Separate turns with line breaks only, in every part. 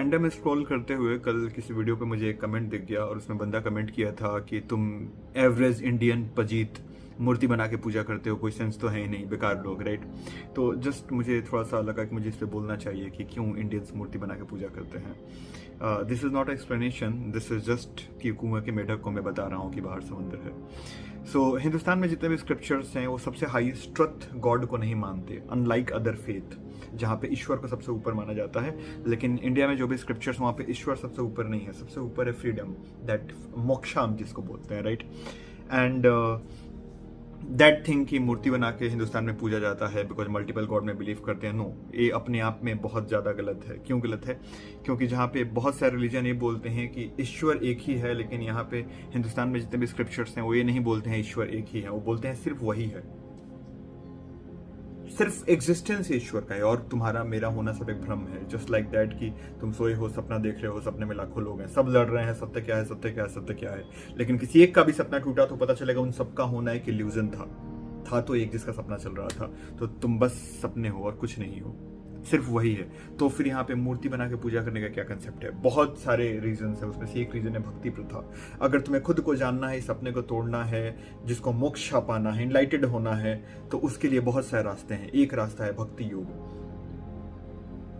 Random scroll करते हुए कल किसी वीडियो पे मुझे एक कमेंट दिख गया और उसमें बंदा कमेंट किया था कि तुम एवरेज इंडियन पजीत मूर्ति बना के पूजा करते हो, कोई सेंस तो है ही नहीं, बेकार लोग, राइट। तो जस्ट मुझे थोड़ा सा लगा कि मुझे इस पर बोलना चाहिए कि क्यों इंडियंस मूर्ति बना के पूजा करते हैं। This is not explanation, this is just कि कुएं के मेढक को मैं बता रहा हूँ कि बाहर समुंदर है। सो हिंदुस्तान में जितने भी स्क्रिप्चर्स हैं वो सबसे हाईएस्ट ट्रुथ गॉड को नहीं मानते, अनलाइक अदर फेथ जहाँ पे ईश्वर को सबसे ऊपर माना जाता है। लेकिन इंडिया में जो भी स्क्रिप्चर्स, वहाँ पे ईश्वर सबसे ऊपर नहीं है, सबसे ऊपर है फ्रीडम, दैट मोक्षाम जिसको बोलते हैं, राइट। एंड दैट थिंग की मूर्ति बना के हिंदुस्तान में पूजा जाता है बिकॉज मल्टीपल गॉड में बिलीव करते हैं। नो, ये अपने आप में बहुत ज़्यादा गलत है। क्यों गलत है? क्योंकि जहाँ पे बहुत सारे रिलीजन ये बोलते हैं कि ईश्वर एक ही है, लेकिन यहाँ पे हिंदुस्तान में जितने भी स्क्रिप्चर्स हैं वो ये नहीं बोलते हैं ईश्वर एक ही है, वो बोलते हैं सिर्फ वही है, सिर्फ एग्जिस्टेंस ईश्वर का है और तुम्हारा मेरा होना सब एक भ्रम है। जस्ट लाइक दैट कि तुम सोए हो, सपना देख रहे हो, सपने में लाखों लोग हैं, सब लड़ रहे हैं, सत्य क्या है, सत्य क्या है, सत्य क्या है। लेकिन किसी एक का भी सपना टूटा तो पता चलेगा उन सबका होना एक इल्यूजन था तो एक जिसका सपना चल रहा था। तो तुम बस सपने हो और कुछ नहीं हो, सिर्फ वही है। तो फिर यहाँ पे मूर्ति बना के पूजा करने का क्या कंसेप्ट है? बहुत सारे रीजन है, उसमें से एक रीजन है भक्ति प्रथा। अगर तुम्हें खुद को जानना है, सपने को तोड़ना है, जिसको मोक्ष पाना है, एनलाइटेड होना है, तो उसके लिए बहुत सारे रास्ते हैं। एक रास्ता है भक्ति योग,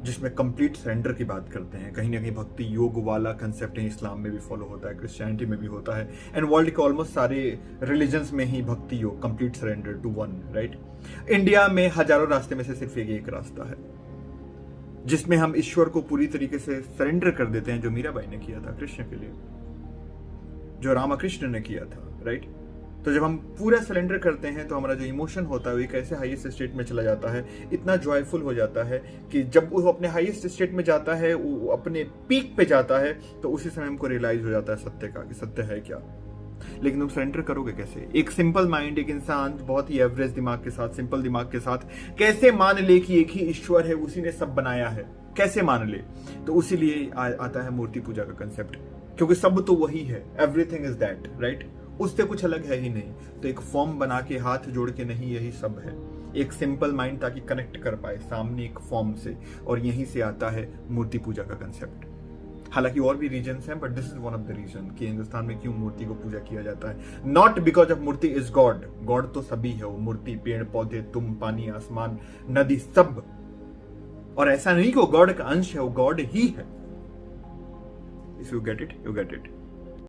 जिसमें कंप्लीट सरेंडर की बात करते हैं। कहीं ना कहीं भक्ति योग वाला कंसेप्ट है, इस्लाम में भी फॉलो होता है, क्रिश्चियनिटी में भी होता है, एंड वर्ल्ड के ऑलमोस्ट सारे रिलीजन्स में ही भक्ति योग, complete surrender to one, right. India में हजारों रास्ते में से सिर्फ एक रास्ता है जिसमें हम ईश्वर को पूरी तरीके से सरेंडर कर देते हैं, जो मीराबाई ने किया था कृष्ण के लिए, जो रामकृष्ण ने किया था, राइट। तो जब हम पूरा सरेंडर करते हैं तो हमारा जो इमोशन होता है वो एक ऐसे हाईएस्ट स्टेट में चला जाता है, इतना जॉयफुल हो जाता है कि जब वो अपने हाईएस्ट स्टेट में जाता है, वो अपने पीक पे जाता है, तो उसी समय हमको रियलाइज हो जाता है सत्य का कि सत्य है क्या। लेकिन तुम सरेंडर करोगे कैसे? एक सिंपल माइंड, एक इंसान बहुत ही एवरेज दिमाग के साथ, सिंपल दिमाग के साथ कैसे मान ले कि एक ही ईश्वर है, उसी ने सब बनाया है? कैसे मान ले? तो उसी लिए आता है मूर्ति पूजा का कंसेप्ट, क्योंकि सब तो वही है, एवरीथिंग इज दैट, राइट। उससे कुछ अलग है ही नहीं। तो एक फॉर्म बना के हाथ जोड़ के नहीं, यही सब है। एक सिंपल माइंड ताकि कनेक्ट कर पाए सामने एक फॉर्म से, और यहीं से आता है मूर्ति पूजा का कंसेप्ट। हालांकि और भी रीजन्स हैं, but this is one of the reason कि हिंदुस्तान में क्यों मूर्ति को पूजा किया जाता है। नॉट बिकॉज ऑफ मूर्ति इज गॉड, गॉड तो सभी है, वो मूर्ति, पेड़ पौधे, तुम, पानी, आसमान, नदी, सब। और ऐसा नहीं कि वो गॉड का अंश है, वो गॉड ही है। If you get it, you get it.